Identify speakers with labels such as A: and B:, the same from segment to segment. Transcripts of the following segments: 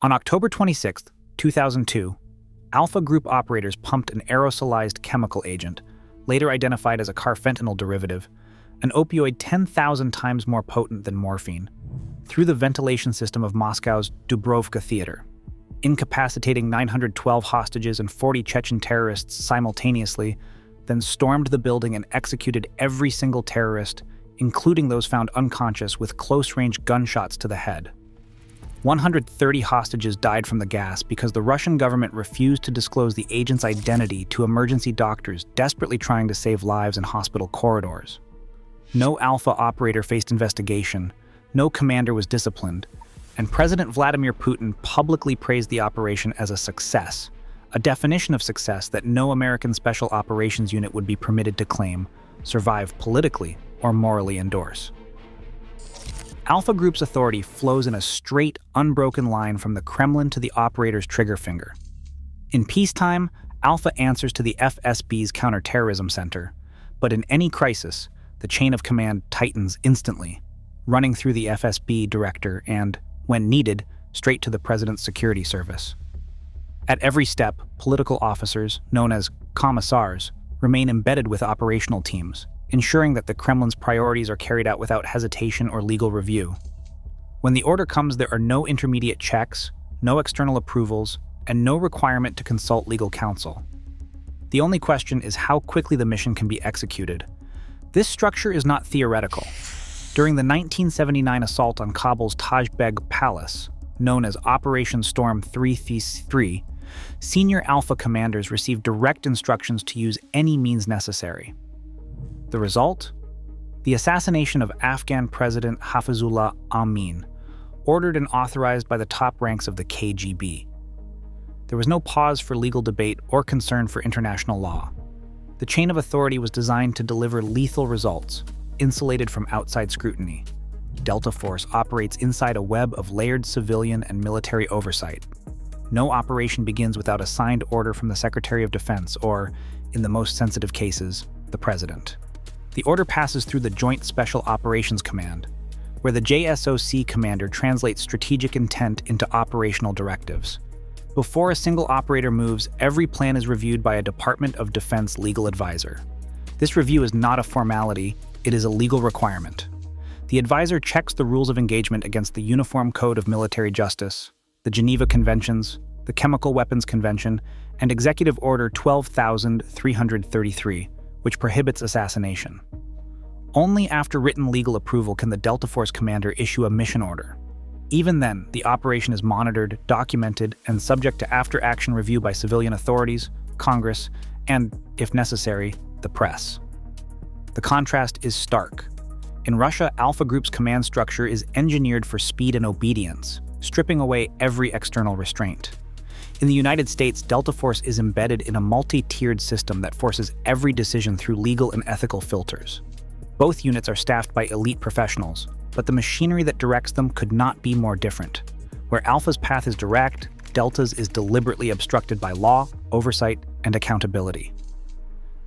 A: On October 26, 2002, Alpha Group operators pumped an aerosolized chemical agent, later identified as a carfentanil derivative, an opioid 10,000 times more potent than morphine, through the ventilation system of Moscow's Dubrovka theater, incapacitating 912 hostages and 40 Chechen terrorists simultaneously, then stormed the building and executed every single terrorist, including those found unconscious with close-range gunshots to the head. 130 hostages died from the gas because the Russian government refused to disclose the agent's identity to emergency doctors desperately trying to save lives in hospital corridors. No Alpha operator faced investigation, no commander was disciplined, and President Vladimir Putin publicly praised the operation as a success, a definition of success that no American Special Operations Unit would be permitted to claim, survive politically, or morally endorse. Alpha Group's authority flows in a straight, unbroken line from the Kremlin to the operator's trigger finger. In peacetime, Alpha answers to the FSB's Counterterrorism Center, but in any crisis, the chain of command tightens instantly, running through the FSB director and, when needed, straight to the President's Security Service. At every step, political officers, known as commissars, remain embedded with operational teams, ensuring that the Kremlin's priorities are carried out without hesitation or legal review. When the order comes, there are no intermediate checks, no external approvals, and no requirement to consult legal counsel. The only question is how quickly the mission can be executed. This structure is not theoretical. During the 1979 assault on Kabul's Taj Beg Palace, known as Operation Storm 333, senior Alpha commanders received direct instructions to use any means necessary. The result? The assassination of Afghan President Hafizullah Amin, ordered and authorized by the top ranks of the KGB. There was no pause for legal debate or concern for international law. The chain of authority was designed to deliver lethal results, insulated from outside scrutiny. Delta Force operates inside a web of layered civilian and military oversight. No operation begins without a signed order from the Secretary of Defense or, in the most sensitive cases, the President. The order passes through the Joint Special Operations Command, where the JSOC commander translates strategic intent into operational directives. Before a single operator moves, every plan is reviewed by a Department of Defense legal advisor. This review is not a formality, it is a legal requirement. The advisor checks the rules of engagement against the Uniform Code of Military Justice, the Geneva Conventions, the Chemical Weapons Convention, and Executive Order 12,333, which prohibits assassination. Only after written legal approval can the Delta Force commander issue a mission order. Even then, the operation is monitored, documented, and subject to after-action review by civilian authorities, Congress, and, if necessary, the press. The contrast is stark. In Russia, Alpha Group's command structure is engineered for speed and obedience, stripping away every external restraint. In the United States, Delta Force is embedded in a multi-tiered system that forces every decision through legal and ethical filters. Both units are staffed by elite professionals, but the machinery that directs them could not be more different. Where Alpha's path is direct, Delta's is deliberately obstructed by law, oversight, and accountability.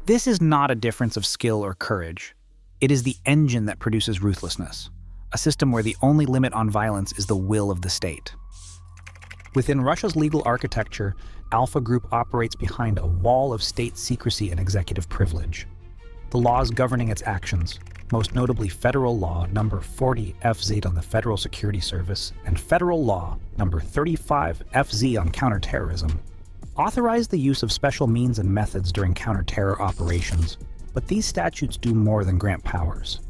A: This is not a difference of skill or courage. It is the engine that produces ruthlessness, a system where the only limit on violence is the will of the state. Within Russia's legal architecture, Alpha Group operates behind a wall of state secrecy and executive privilege. The laws governing its actions, most notably Federal Law No. 40FZ on the Federal Security Service and Federal Law No. 35FZ on counterterrorism, authorize the use of special means and methods during counter-terror operations, but these statutes do more than grant powers.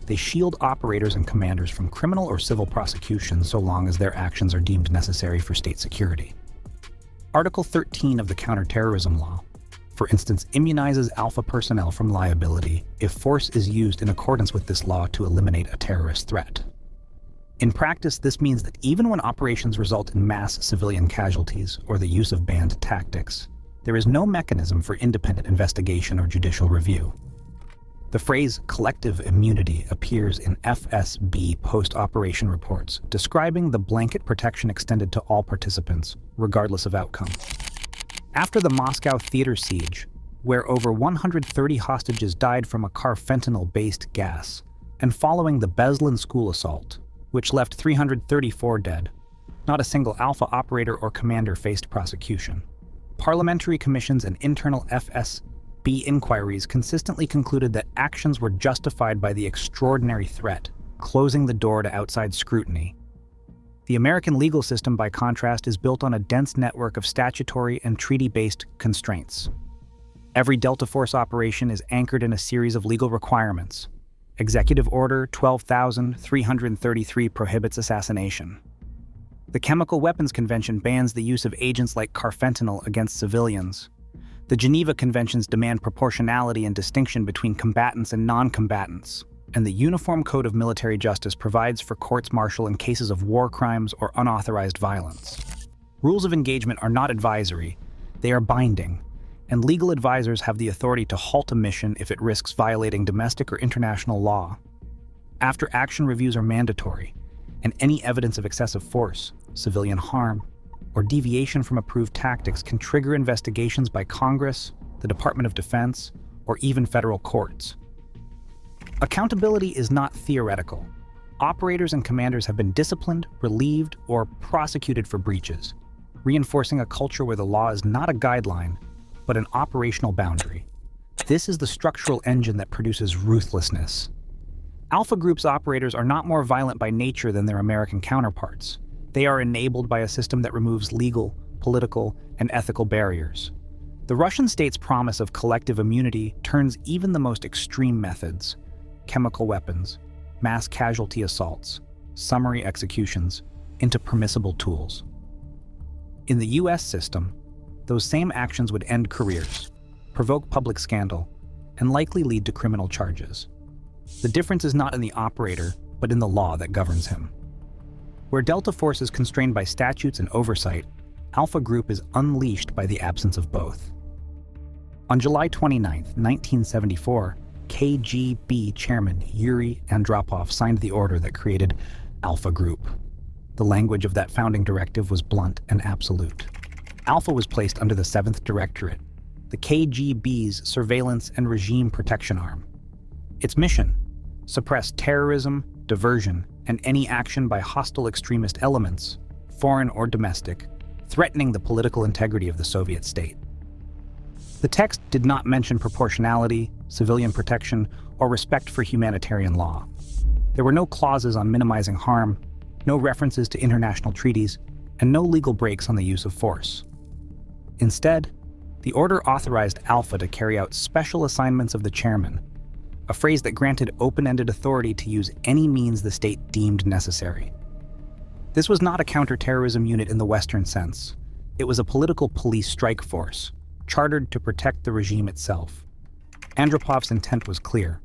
A: They shield operators and commanders from criminal or civil prosecution so long as their actions are deemed necessary for state security. Article 13 of the Counterterrorism Law, for instance, immunizes Alpha personnel from liability if force is used in accordance with this law to eliminate a terrorist threat. In practice, this means that even when operations result in mass civilian casualties or the use of banned tactics, there is no mechanism for independent investigation or judicial review. The phrase collective immunity appears in FSB post-operation reports describing the blanket protection extended to all participants, regardless of outcome. After the Moscow theater siege, where over 130 hostages died from a carfentanil-based gas, and following the Beslan school assault, which left 334 dead, Not a single Alpha operator or commander faced prosecution. Parliamentary commissions and internal FSB inquiries consistently concluded that actions were justified by the extraordinary threat, closing the door to outside scrutiny. The American legal system, by contrast, is built on a dense network of statutory and treaty-based constraints. Every Delta Force operation is anchored in a series of legal requirements. Executive Order 12,333 prohibits assassination. The Chemical Weapons Convention bans the use of agents like carfentanil against civilians. The Geneva Conventions demand proportionality and distinction between combatants and non-combatants. And the Uniform Code of Military Justice provides for courts-martial in cases of war crimes or unauthorized violence. Rules of engagement are not advisory, they are binding, and legal advisors have the authority to halt a mission if it risks violating domestic or international law. After-action reviews are mandatory, and any evidence of excessive force, civilian harm, or deviation from approved tactics can trigger investigations by Congress, the Department of Defense, or even federal courts. Accountability is not theoretical. Operators and commanders have been disciplined, relieved, or prosecuted for breaches, reinforcing a culture where the law is not a guideline, but an operational boundary. This is the structural engine that produces ruthlessness. Alpha Group's operators are not more violent by nature than their American counterparts. They are enabled by a system that removes legal, political, and ethical barriers. The Russian state's promise of collective immunity turns even the most extreme methods, chemical weapons, mass casualty assaults, summary executions, into permissible tools. In the US system, those same actions would end careers, provoke public scandal, and likely lead to criminal charges. The difference is not in the operator, but in the law that governs him. Where Delta Force is constrained by statutes and oversight, Alpha Group is unleashed by the absence of both. On July 29, 1974, KGB Chairman Yuri Andropov signed the order that created Alpha Group. The language of that founding directive was blunt and absolute. Alpha was placed under the 7th Directorate, the KGB's surveillance and regime protection arm. Its mission: suppress terrorism, diversion, and any action by hostile extremist elements, foreign or domestic, threatening the political integrity of the Soviet state. The text did not mention proportionality, civilian protection, or respect for humanitarian law. There were no clauses on minimizing harm, no references to international treaties, and no legal breaks on the use of force. Instead, the order authorized Alpha to carry out special assignments of the chairman, a phrase that granted open-ended authority to use any means the state deemed necessary. This was not a counterterrorism unit in the Western sense. It was a political police strike force, chartered to protect the regime itself. Andropov's intent was clear.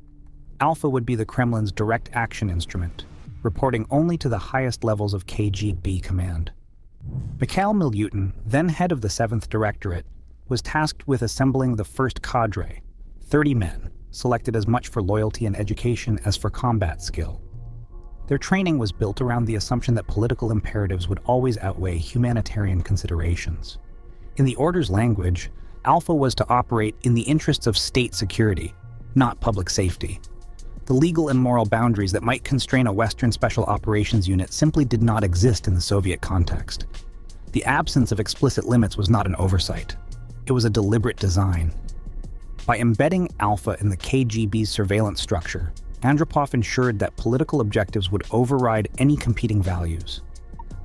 A: Alpha would be the Kremlin's direct action instrument, reporting only to the highest levels of KGB command. Mikhail Milutin, then head of the 7th Directorate, was tasked with assembling the first cadre, 30 men, selected as much for loyalty and education as for combat skill. Their training was built around the assumption that political imperatives would always outweigh humanitarian considerations. In the order's language, Alpha was to operate in the interests of state security, not public safety. The legal and moral boundaries that might constrain a Western Special Operations unit simply did not exist in the Soviet context. The absence of explicit limits was not an oversight. It was a deliberate design. By embedding Alpha in the KGB's surveillance structure, Andropov ensured that political objectives would override any competing values.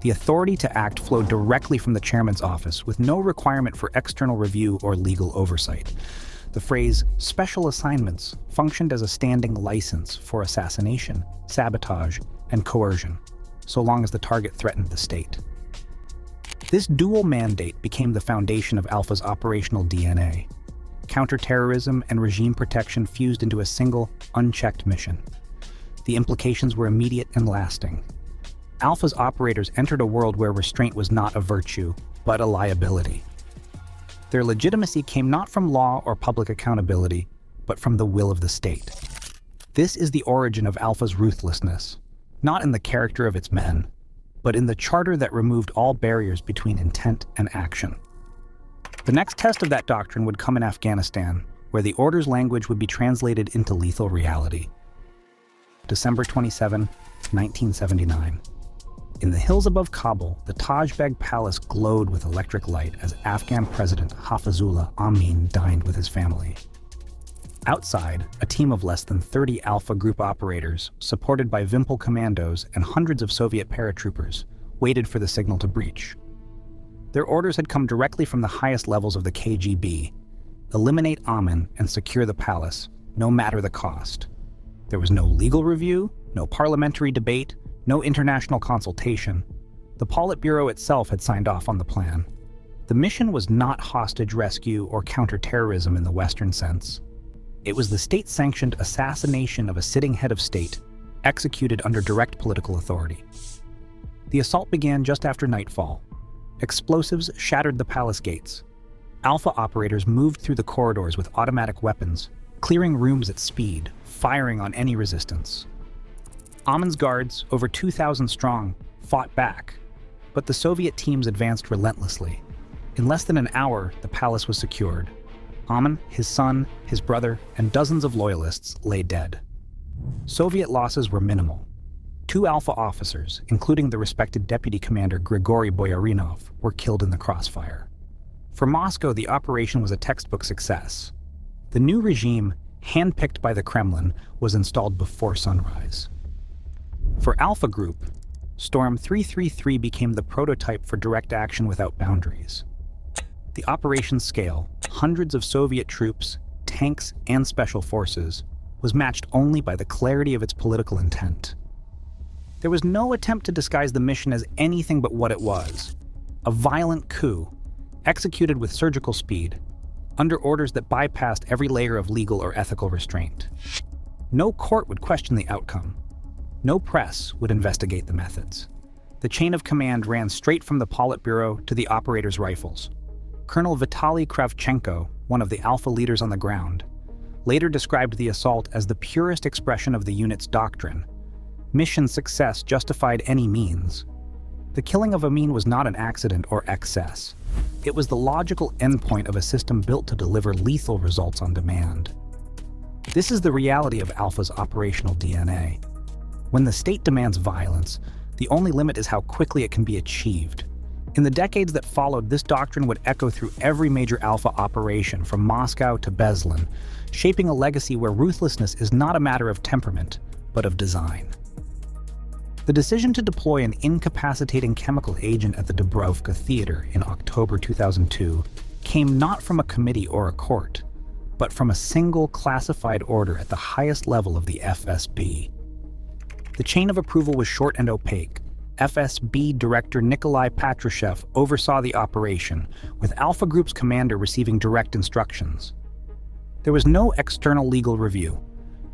A: The authority to act flowed directly from the chairman's office, with no requirement for external review or legal oversight. The phrase "special assignments" functioned as a standing license for assassination, sabotage, and coercion, so long as the target threatened the state. This dual mandate became the foundation of Alpha's operational DNA. Counterterrorism and regime protection fused into a single, unchecked mission. The implications were immediate and lasting. Alpha's operators entered a world where restraint was not a virtue, but a liability. Their legitimacy came not from law or public accountability, but from the will of the state. This is the origin of Alpha's ruthlessness, not in the character of its men, but in the charter that removed all barriers between intent and action. The next test of that doctrine would come in Afghanistan, where the order's language would be translated into lethal reality. December 27, 1979. In the hills above Kabul, the Taj Beg Palace glowed with electric light as Afghan President Hafizullah Amin dined with his family. Outside, a team of less than 30 Alpha Group operators, supported by Vimpel commandos and hundreds of Soviet paratroopers, waited for the signal to breach. Their orders had come directly from the highest levels of the KGB: eliminate Amin and secure the palace, no matter the cost. There was no legal review, no parliamentary debate, no international consultation. The Politburo itself had signed off on the plan. The mission was not hostage rescue or counterterrorism in the Western sense. It was the state-sanctioned assassination of a sitting head of state, executed under direct political authority. The assault began just after nightfall. Explosives shattered the palace gates. Alpha operators moved through the corridors with automatic weapons, clearing rooms at speed, firing on any resistance. Amin's guards, over 2,000 strong, fought back, but the Soviet teams advanced relentlessly. In less than an hour, the palace was secured. Amin, his son, his brother, and dozens of loyalists lay dead. Soviet losses were minimal. 2 Alpha officers, including the respected deputy commander Grigory Boyarinov, were killed in the crossfire. For Moscow, the operation was a textbook success. The new regime, handpicked by the Kremlin, was installed before sunrise. For Alpha Group, Storm 333 became the prototype for direct action without boundaries. The operation's scale, hundreds of Soviet troops, tanks, and special forces, was matched only by the clarity of its political intent. There was no attempt to disguise the mission as anything but what it was: a violent coup, executed with surgical speed, under orders that bypassed every layer of legal or ethical restraint. No court would question the outcome. No press would investigate the methods. The chain of command ran straight from the Politburo to the operators' rifles. Colonel Vitaly Kravchenko, one of the Alpha leaders on the ground, later described the assault as the purest expression of the unit's doctrine. Mission success justified any means. The killing of Amin was not an accident or excess. It was the logical endpoint of a system built to deliver lethal results on demand. This is the reality of Alpha's operational DNA. When the state demands violence, the only limit is how quickly it can be achieved. In the decades that followed, this doctrine would echo through every major Alpha operation, from Moscow to Beslan, shaping a legacy where ruthlessness is not a matter of temperament, but of design. The decision to deploy an incapacitating chemical agent at the Dubrovka theater in October 2002 came not from a committee or a court, but from a single classified order at the highest level of the FSB. The chain of approval was short and opaque. FSB Director Nikolai Patrushev oversaw the operation, with Alpha Group's commander receiving direct instructions. There was no external legal review,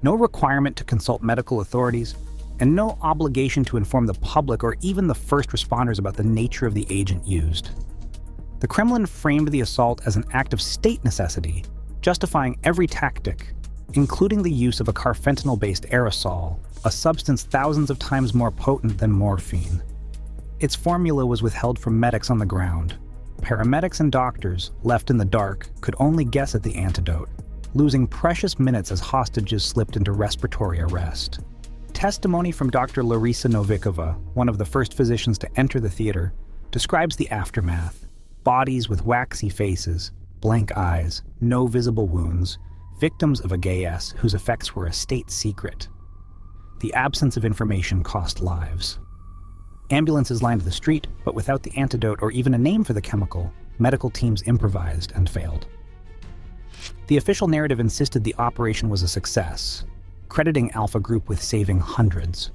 A: no requirement to consult medical authorities, and no obligation to inform the public or even the first responders about the nature of the agent used. The Kremlin framed the assault as an act of state necessity, justifying every tactic, including the use of a carfentanil-based aerosol, a substance thousands of times more potent than morphine. Its formula was withheld from medics on the ground. Paramedics and doctors, left in the dark, could only guess at the antidote, losing precious minutes as hostages slipped into respiratory arrest. Testimony from Dr. Larisa Novikova, one of the first physicians to enter the theater, describes the aftermath: bodies with waxy faces, blank eyes, no visible wounds, victims of a gas whose effects were a state secret. The absence of information cost lives. Ambulances lined the street, but without the antidote or even a name for the chemical, medical teams improvised and failed. The official narrative insisted the operation was a success, crediting Alpha Group with saving hundreds.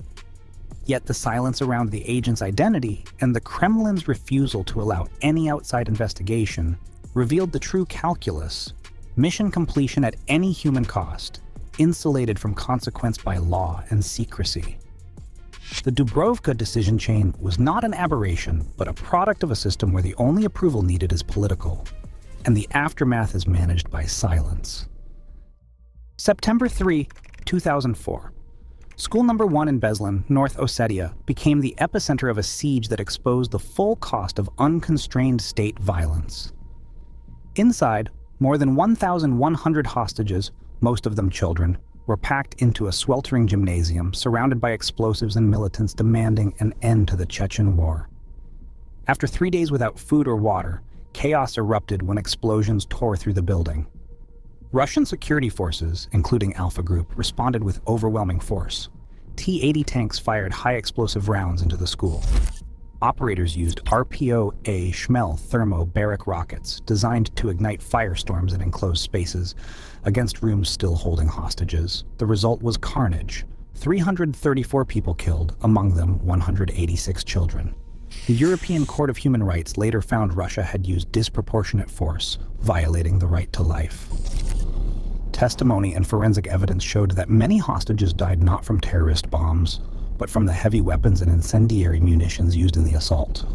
A: Yet the silence around the agent's identity and the Kremlin's refusal to allow any outside investigation revealed the true calculus: mission completion at any human cost, insulated from consequence by law and secrecy. The Dubrovka decision chain was not an aberration, but a product of a system where the only approval needed is political, and the aftermath is managed by silence. September 3, 2004. School number 1 in Beslan, North Ossetia, became the epicenter of a siege that exposed the full cost of unconstrained state violence. Inside, more than 1,100 hostages, most of them children, were packed into a sweltering gymnasium surrounded by explosives and militants demanding an end to the Chechen War. After 3 days without food or water, chaos erupted when explosions tore through the building. Russian security forces, including Alpha Group, responded with overwhelming force. T-80 tanks fired high-explosive rounds into the school. Operators used RPO-A Schmel thermobaric rockets designed to ignite firestorms in enclosed spaces against rooms still holding hostages. The result was carnage. 334 people killed, among them 186 children. The European Court of Human Rights later found Russia had used disproportionate force, violating the right to life. Testimony and forensic evidence showed that many hostages died not from terrorist bombs, but from the heavy weapons and incendiary munitions used in the assault.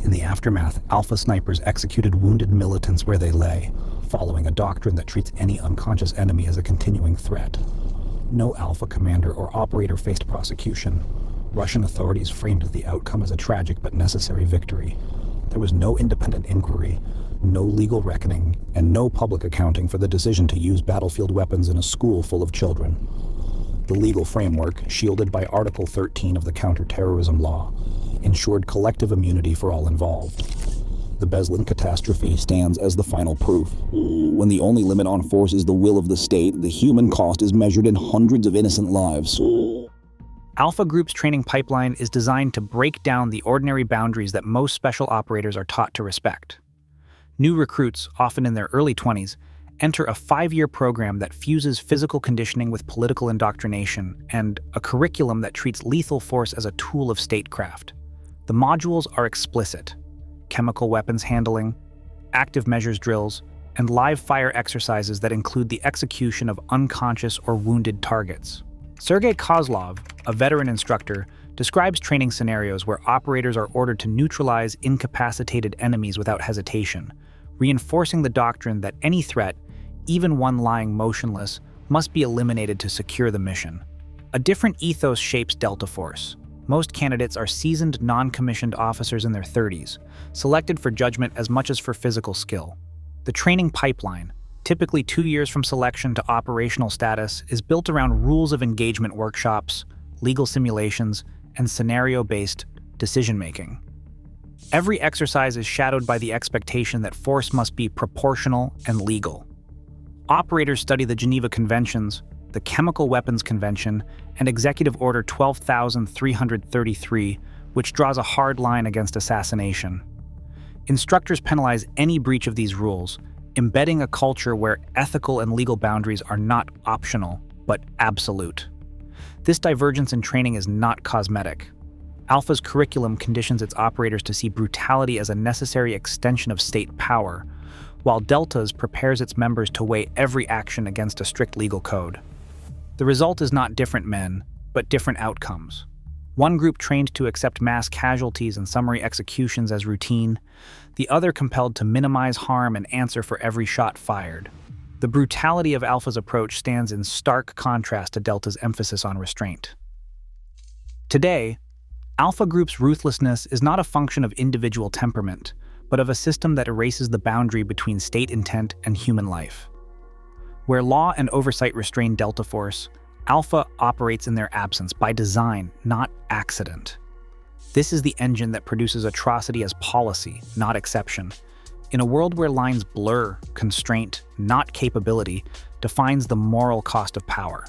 A: In the aftermath, Alpha snipers executed wounded militants where they lay, following a doctrine that treats any unconscious enemy as a continuing threat. No Alpha commander or operator faced prosecution. Russian authorities framed the outcome as a tragic but necessary victory. There was no independent inquiry, no legal reckoning, and no public accounting for the decision to use battlefield weapons in a school full of children. The legal framework, shielded by Article 13 of the Counterterrorism Law, ensured collective immunity for all involved. The Beslan catastrophe stands as the final proof. When the only limit on force is the will of the state, the human cost is measured in hundreds of innocent lives. Alpha Group's training pipeline is designed to break down the ordinary boundaries that most special operators are taught to respect. New recruits, often in their early 20s, enter a 5-year program that fuses physical conditioning with political indoctrination and a curriculum that treats lethal force as a tool of statecraft. The modules are explicit: chemical weapons handling, active measures drills, and live fire exercises that include the execution of unconscious or wounded targets. Sergei Kozlov, a veteran instructor, describes training scenarios where operators are ordered to neutralize incapacitated enemies without hesitation, reinforcing the doctrine that any threat, even one lying motionless, must be eliminated to secure the mission. A different ethos shapes Delta Force. Most candidates are seasoned, non-commissioned officers in their 30s, selected for judgment as much as for physical skill. The training pipeline, typically 2 years from selection to operational status, is built around rules of engagement workshops, legal simulations, and scenario-based decision-making. Every exercise is shadowed by the expectation that force must be proportional and legal. Operators study the Geneva Conventions, the Chemical Weapons Convention, and Executive Order 12,333, which draws a hard line against assassination. Instructors penalize any breach of these rules, embedding a culture where ethical and legal boundaries are not optional, but absolute. This divergence in training is not cosmetic. Alpha's curriculum conditions its operators to see brutality as a necessary extension of state power, while Delta's prepares its members to weigh every action against a strict legal code. The result is not different men, but different outcomes. One group trained to accept mass casualties and summary executions as routine, the other compelled to minimize harm and answer for every shot fired. The brutality of Alpha's approach stands in stark contrast to Delta's emphasis on restraint. Today, Alpha Group's ruthlessness is not a function of individual temperament, but of a system that erases the boundary between state intent and human life. Where law and oversight restrain Delta Force, Alpha operates in their absence by design, not accident. This is the engine that produces atrocity as policy, not exception. In a world where lines blur, constraint, not capability, defines the moral cost of power.